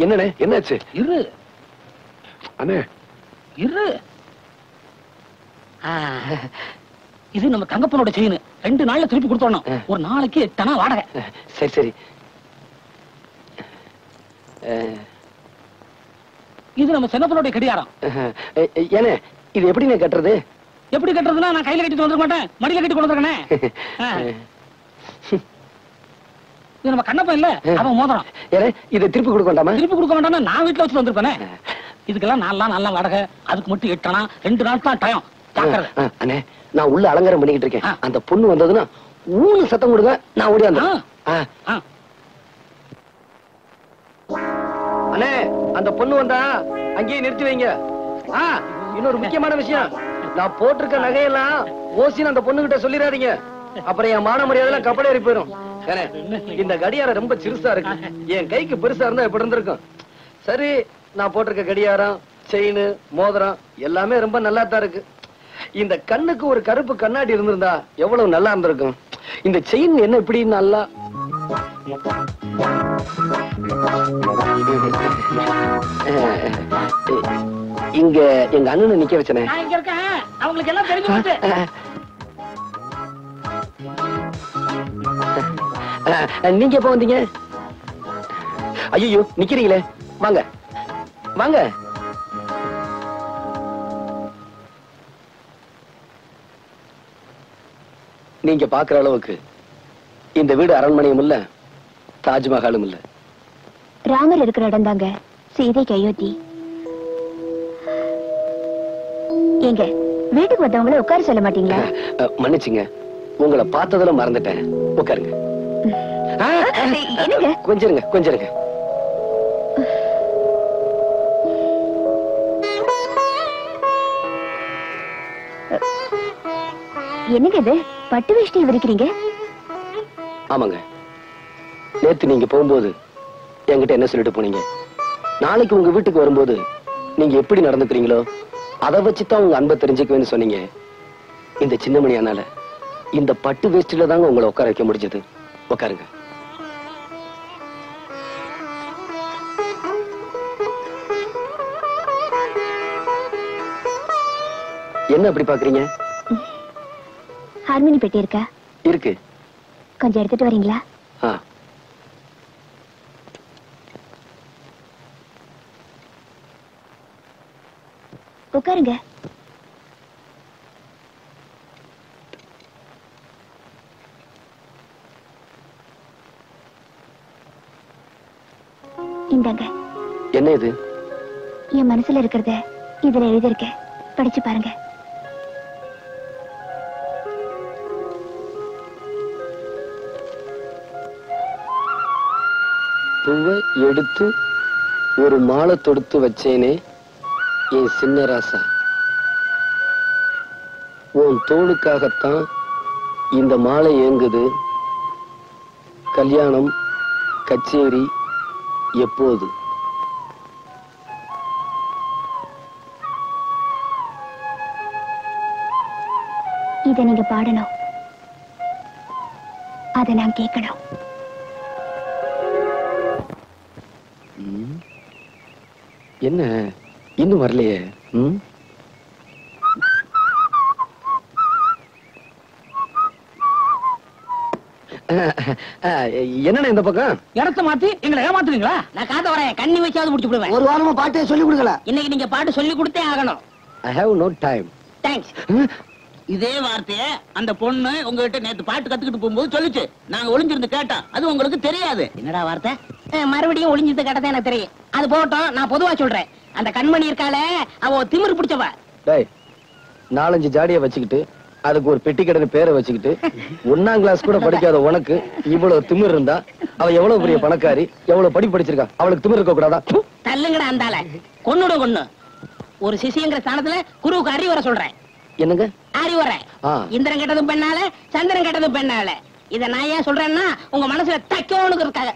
என்னண்ணே என்னாச்சு? இரு அண்ணே இரு. இது நம்ம தங்கப்பனோட செயின். 2 நாள்ல திருப்பி கொடுத்தோம். ஒரு நாளைக்கு 8 அணா வாடகை. சரி சரி. இது நம்ம சின்னப்பனோட கடியாரம். ஏனே இது எப்படி நான் கட்டுறது? எப்படி கட்டுறதுன்னா நான் கையில கட்டிட்டு வந்துட மாட்டேன், மடியில கட்டி கொண்டு வந்துருக்கேன். இது நம்ம கண்ணப்பன் இல்ல, அவன் மோதிரம். ஏனே இதை திருப்பி கொடுக்க வேண்டாமா? திருப்பி கொடுக்க வேண்டாம்னா நான் வீட்டுல வச்சுட்டு வந்திருப்பேனே. இதுக்கெல்லாம் 4 நாள் நல்லா வாடகை, அதுக்கு மட்டும் 8 அணா. 2 நாள் தான் டைம். அண்ணே நான் உள்ள அலங்காரம் பண்ணிக்கிட்டு இருக்கேன். அந்த பொண்ணு வந்ததுன்னா ஊனு சத்தம் கொடுங்க, நான் ஓடி வந்தேன். அண்ணே அந்த பொண்ணு வந்தா அங்கேயே நிறுத்தி வைங்க. இன்னொரு முக்கியமான விஷயம், நான் போட்டிருக்க நகையெல்லாம் ஓசின்னு அந்த பொண்ணு கிட்ட சொல்லிடாதீங்க. அப்புறம் என் மான மரியாதை கப்பல் ஏறி போயிடும். இந்த கடியாரம் ரொம்ப சிறுசா இருக்கு, என் கைக்கு பெருசா இருந்தா எப்படி இருந்திருக்கும். சரி, நான் போட்டிருக்க கடியாரம், செயின், மோதிரம் எல்லாமே ரொம்ப நல்லா தான் இருக்கு. இந்த கண்ணுக்கு ஒரு கருப்பு கண்ணாடி இருந்திருந்தா எவ்வளவு நல்லா இருந்திருக்கும். இந்த செயின் என்ன இப்படி நல்லா இங்க எங்க அண்ணனை நிக்க வச்சனே. அவங்களுக்கு எல்லாம் தெரிஞ்சு நீங்க எப்ப வந்தீங்க? ஐயோ நிக்கிறீங்களே, வாங்க வாங்க. நீங்க பாக்குற அளவுக்கு இந்த வீடு அரண்மனையும் இல்ல, தாஜ்மஹாலும் இல்ல. ராமர் இருக்கிற இடம் தாங்க சீதைக்கு அயோத்தி. எங்க வீட்டுக்கு வந்தவங்கள உட்கார சொல்ல மாட்டீங்களா? மன்னிச்சுங்க, உங்களை பார்த்ததுல மறந்துட்டேன். உட்காருங்க. கொஞ்சிருங்க கொஞ்சிருங்க. என்னங்க இது பட்டு வேஷ்டி விரிக்கிறீங்க? ஆமாங்க, நேத்து நீங்க போகும்போது என்கிட்ட என்ன சொல்லிட்டு போனீங்க? நாளைக்கு உங்க வீட்டுக்கு வரும்போது நீங்க எப்படி நடந்துக்கிறீங்களோ அதை வச்சுதான் உங்க அன்பை தெரிஞ்சுக்குவேன்னு சொன்னீங்க. இந்த சின்னமணி அண்ணால இந்த பட்டு வேஷ்டில தாங்க உங்களை உட்கார வைக்க முடிஞ்சது. உட்காருங்க. என்ன அப்படி பாக்குறீங்க? ஹார்மோனி பெட்டி இருக்கா? இருக்கு. கொஞ்சம் எடுத்துட்டு வரீங்களா? உட்காருங்க. இந்தாங்க. என்ன இது? என் மனசுல இருக்கிறத இதுல எழுதிருக்கேன், படிச்சு பாருங்க. பூவை எடுத்து ஒரு மாலை தொடுத்து வச்சேனே என் சின்ன ராசா, உன் தோளுக்காகத்தான் இந்த மாலை ஏங்குது. கல்யாணம் கச்சேரி எப்போது? இத நீங்க பாடணும், அத நான் கேட்கணும். என்ன இன்னும் வரலையே? என்ன இந்த பக்கம் இடத்த மாத்தி எங்களை ஏமாத்துறீங்களா? நான் காத்த வரேன், கண்ணி வச்சாவது முடிச்சு விடுவேன். ஒரு வாரமா பாட்டே சொல்லி கொடுக்கல. இன்னைக்கு நீங்க பாட்டு சொல்லி கொடுத்தே ஆகணும். I have no time. Thanks. இதே வார்த்தைய அந்த பொண்ணு உங்ககிட்ட நேத்து பாட்டு கத்துக்கிட்டு போகும்போது சொல்லுச்சு. நாங்க ஒளிஞ்சிருந்து கேட்டா அது உங்களுக்கு தெரியாது. என்னடா வார்த்தை? மறுபடியும் ஒளிஞ்சிருந்து கேட்டதே எனக்கு தெரியும். அது போட்டோம், நான் பொதுவா சொல்றேன். அந்த கண்மணி இருக்காளே, அவ திமிரு பிடிச்சவ. டேய், 4-5 ஜாடியை வச்சுக்கிட்டு அதுக்கு ஒரு பெட்டி கடனை பேரை வச்சுக்கிட்டு 1ஆம் கிளாஸ் கூட படிக்காத உனக்கு இவ்வளவு திமிர் இருந்தா அவ எவ்வளவு பெரிய பணக்காரி, எவ்வளவு படி படிச்சிருக்கா, அவளுக்கு திமிர் இருக்க கூடாதா? தள்ளுங்கடா அந்தால, கொன்னுட கொன்னு. ஒரு சிசிங்கிற ஸ்தானத்துல குருவுக்கு அறிவுரை சொல்றேன். என்னங்க அறிவுரை? இந்திரன் கேட்டதும் பெண்ணால, சந்திரன் கேட்டதும் பெண்ணால. இத நான் ஏன் சொல்றேன்னா உங்க மனசுல தைக்கணும்னு இருக்காங்க.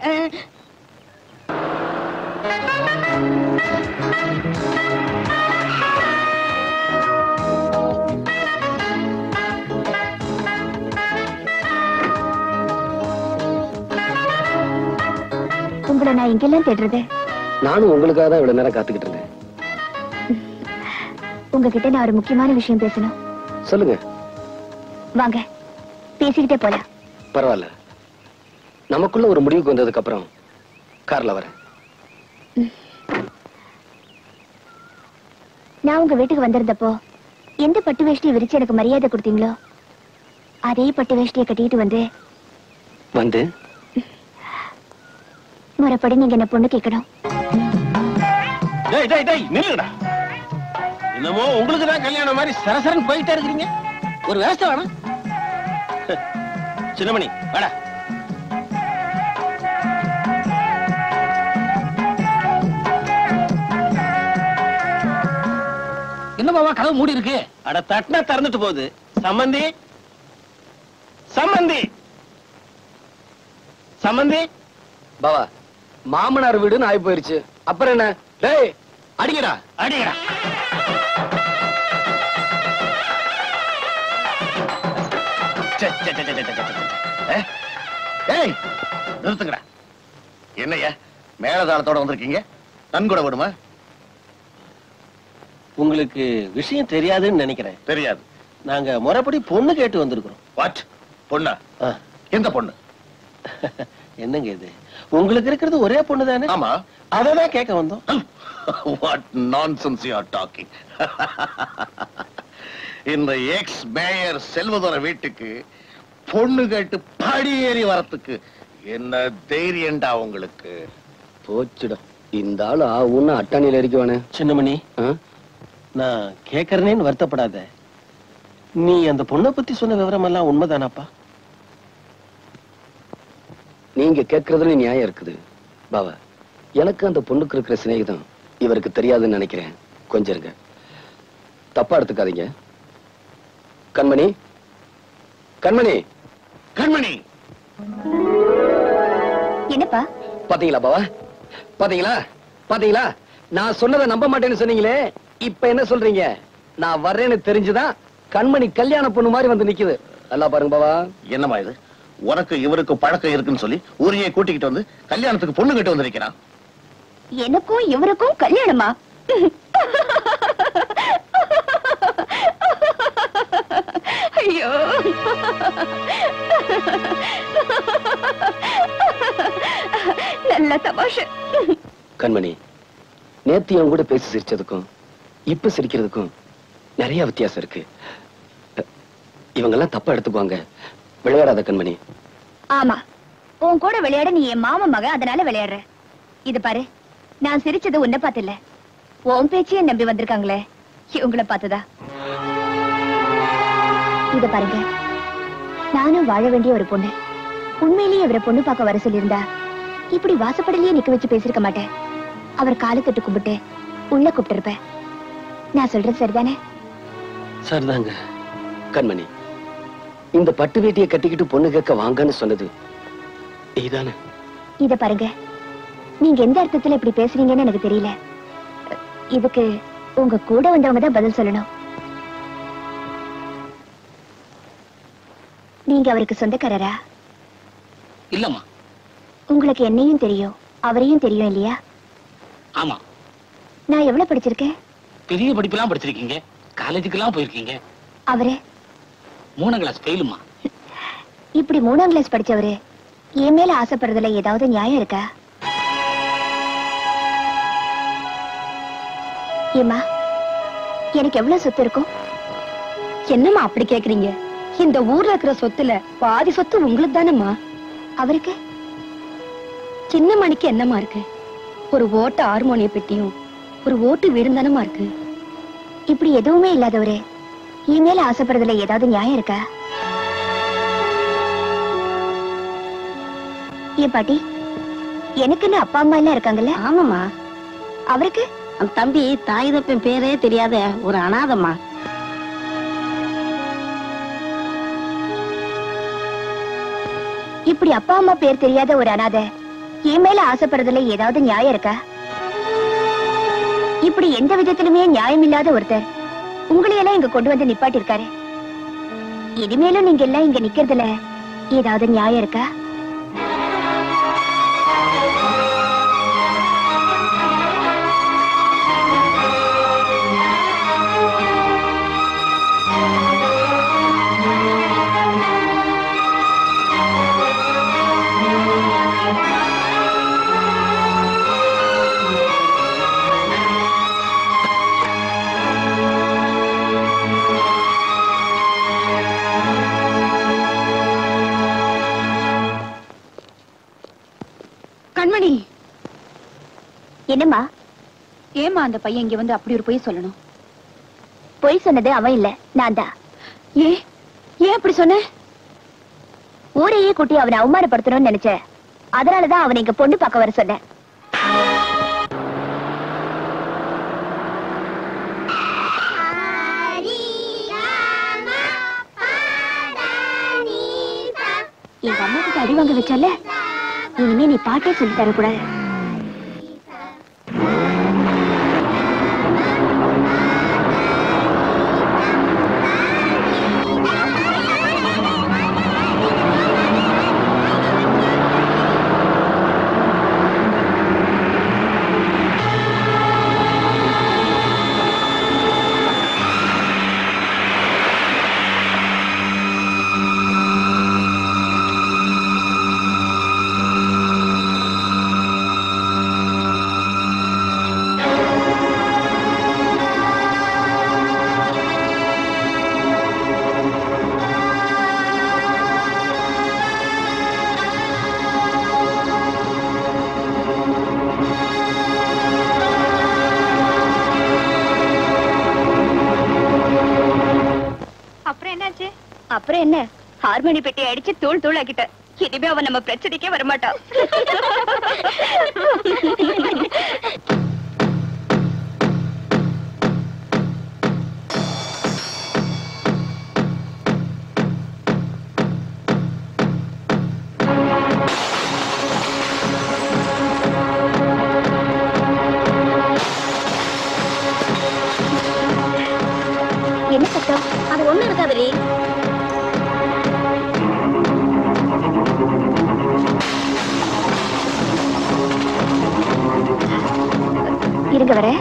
உங்களை நான் இங்கெல்லாம் தேடுறது? நானும் உங்களுக்காக தான் இவ்வளவு நேரம் காத்துக்கிட்டு இருந்தேன். உங்ககிட்ட நான் ஒரு முக்கியமான விஷயம் பேசணும். சொல்லுங்க. வாங்க, பேசிக்கிட்டே போலாம். பரவாயில்ல, நமக்குள்ள ஒரு முடிவுக்கு வந்ததுக்கு அப்புறம் கார்ல வரேன். நான் உங்க வீட்டுக்கு வந்திருந்தப்போ எந்த பட்டு வேஷ்டியை விரிச்சு எனக்கு மரியாதை கொடுத்தீங்களோ அதே பட்டு வேஷ்டியை கட்டிட்டு வந்து முறைப்படி நீங்க என்ன பொண்ணு கேட்கணும். என்னமோ உங்களுக்கு தான் கல்யாணம் மாதிரி சரசரன் போயிட்டே இருக்கிறீங்க. ஒரு விவசாய வேணும். சின்னமணி வாடா. என்ன பாவா கதவு மூடி இருக்கு? அட தட்டினா திறந்துட்டு போகுது. சம்பந்தி சம்பந்தி சம்பந்தி. பாவா, மாமனார் வீடுன்னு ஆகி போயிருச்சு. அப்புறம் என்ன? டேய் அடிக்கடா அடிக்கடா. நிறுத்துங்கடா. என்னையா மேலதாளத்தோட வந்திருக்கீங்க? நன்கொடை விடுமா? உங்களுக்கு விஷயம் தெரியாதுன்னு நினைக்கிறேன். தெரியாது. நாங்க முறைப்படி பொண்ணு கேட்டு வந்திருக்கிறோம். வாட்? பொண்ணா? எந்த பொண்ணு? என்னங்க இது, உங்களுக்கு இருக்கிறது ஒரே பொண்ணு தானே? ஆமா, அததான் கேட்க வந்தோம். What nonsense you are talking. இந்த எக்ஸ் மேயர் செல்வதோர வீட்டுக்கு பொண்ணு கேட்டு படியேறி வரத்துக்கு என்ன தைரியம்டா உங்களுக்கு? போச்சுடா, இந்த ஆளு ஆவுன்னு அட்டாணியில இருக்குவானே. சின்னமணி, நான் கேட்கறேன்னு வருத்தப்படாத. நீ அந்த பொண்ணை பத்தி சொன்ன விவரம் எல்லாம் உண்மைதானாப்பா? நீங்க கேட்கறதுல நியாயம் இருக்குது பாவா. எனக்கு அந்த பொண்ணுக்கு இருக்கிற சிநேகிதம் இவருக்கு தெரியாதுன்னு நினைக்கிறேன். கொஞ்சம் இருங்க, தப்பா எடுத்துக்காதீங்க. கண்மணி, கண்மணி, கண்மணி. என்னப்பா? பாத்தீங்களா பாவா, பாத்தீங்களா பாத்தீங்களா? நான் சொன்னதை நம்ப மாட்டேன்னு சொன்னீங்களே, இப்ப என்ன சொல்றீங்க? நான் வர்றேன்னு தெரிஞ்சுதான் கண்மணி கல்யாண பொண்ணு மாதிரி வந்து நிக்குது. நல்லா பாருங்க பாவா. என்னமா இது? உனக்கு இவருக்கு பழக்கம் இருக்குன்னு சொல்லி ஊரையே கூட்டிக்கிட்டு வந்து கல்யாணத்துக்கு பொண்ணு கிட்ட வந்திருக்கிறான். எனக்கும் இவருக்கும் கல்யாணமா? ஐயோ, நல்ல தமாஷை. கண்மணி, நேத்து என் கூட பேசி சிரிச்சதுக்கும் இப்ப சிரிக்கிறதுக்கும் நிறைய வித்தியாசம் இருக்கு. இவங்கெல்லாம் தப்பா எடுத்துக்குவாங்க. விளையாடாத கண்மணி. ஆமா, உன் கூட விளையாட நீ என் மாமா மக, அதனால விளையாடுற. இது பாரு, நான் சிரிச்சது உன்னை பார்த்து இல்ல, உன் பேச்சையே நம்பி வந்திருக்காங்களே இவங்கள பார்த்துதா. இத பாருங்க, நானும் வாழ வேண்டிய ஒரு பொண்ணு. உண்மையிலேயே அவரை பொண்ணு பார்க்க வர சொல்லியிருந்தா இப்படி வாசப்படலையே நிக்க வச்சு பேசிருக்க மாட்டேன். அவர் காலு கட்டு கும்பிட்டு உள்ள கூப்பிட்டு இருப்பேன். நான் சொல்றது சரிதானே? சரிதாங்க. கண்மணி, இந்த பட்டு வேட்டியை கட்டிக்கிட்டு பொண்ணு கேட்க வாங்கன்னு சொன்னது நீதானே? இத பாருங்க, நீங்க எந்த அர்த்தத்துல இப்படி பேசுறீங்கன்னு எனக்கு தெரியல. இதுக்கு உங்க கூட வந்தவங்க தான் பதில் சொல்லணும். நீங்க அவருக்கு சொந்தக்காரரா? இல்லம்மா. உங்களுக்கு என்னையும் தெரியும் அவரையும் தெரியும் இல்லையா? ஆமா. நான் எவ்வளவு படிச்சிருக்கேன்? பெரிய படிப்பெல்லாம் படிச்சிருக்கீங்க, காலேஜுக்கெல்லாம் போயிருக்கீங்க. அவரு 3ஆம் கிளாஸ் ஃபெயிலுமா. இப்படி 3ஆம் கிளாஸ் படிச்சவரு என் மேல ஆசைப்படுறதுல ஏதாவது நியாயம் இருக்கா? ஏமா, எனக்கு எவ்வளவு சொத்து இருக்கும்? என்னம்மா அப்படி கேக்குறீங்க? இந்த ஊர்ல இருக்கிற சொத்துல பாதி சொத்து உங்களுக்கு தானம்மா. அவருக்கு சின்ன மணிக்கு என்னமா இருக்கு? ஒரு ஓட்ட ஹார்மோனிய பெட்டியும் ஒரு ஓட்டு வீடும் தானமா இருக்கு. இப்படி எதுவுமே இல்லாதவரு என் மேல ஆசைப்படுறதுல ஏதாவது நியாயம் இருக்கா? ஏன் பாட்டி, எனக்குன்னு அப்பா அம்மா எல்லாம் இருக்காங்கல்ல? ஆமாமா. அவருக்கு அந்த தம்பி தாய் தப்பன் பேரே தெரியாத ஒரு அனாதம்மா. இப்படி அப்பா அம்மா பேர் தெரியாத ஒரு அனாதை என் மேல ஆசைப்படுறதுல ஏதாவது நியாயம் இருக்கா? இப்படி எந்த விதத்திலுமே நியாயம் இல்லாத ஒருத்தர் உங்களையெல்லாம் இங்க கொண்டு வந்து நிப்பாட்டி இருக்காரு. இனிமேலும் நீங்க எல்லாம் இங்க நிக்கிறதுல ஏதாவது நியாயம் இருக்கா? கண்மணி, என்னம்மா? ஏமா அந்த பையன் இங்க வந்து அப்படி ஒரு பொய் சொல்லணும்? பொய் சொன்னது அவன் இல்ல, நான் தான். ஏன் அப்படி சொன்ன? ஊரையே கூட்டி அவனை அவமானப்படுத்தணும்னு நினைச்சேன். அதனாலதான் அவனை இங்க பொண்ணு பார்க்க வர சொன்னேன். எங்க அம்மா கிட்ட அடி வாங்க வச்சல, இனிமே நீ பாட்டே சொல்லி தரக்கூடாது. அப்புறம் என்ன, ஹார்மோனி பெட்டி அடிச்சு தூள் தூள் ஆக்கிட்ட. இனிமே அவன் நம்ம பிரச்சனைக்கே வரமாட்டான். என்ன சத்தம்? அது ஒண்ணு இருக்காதே. இருங்க வரேன்.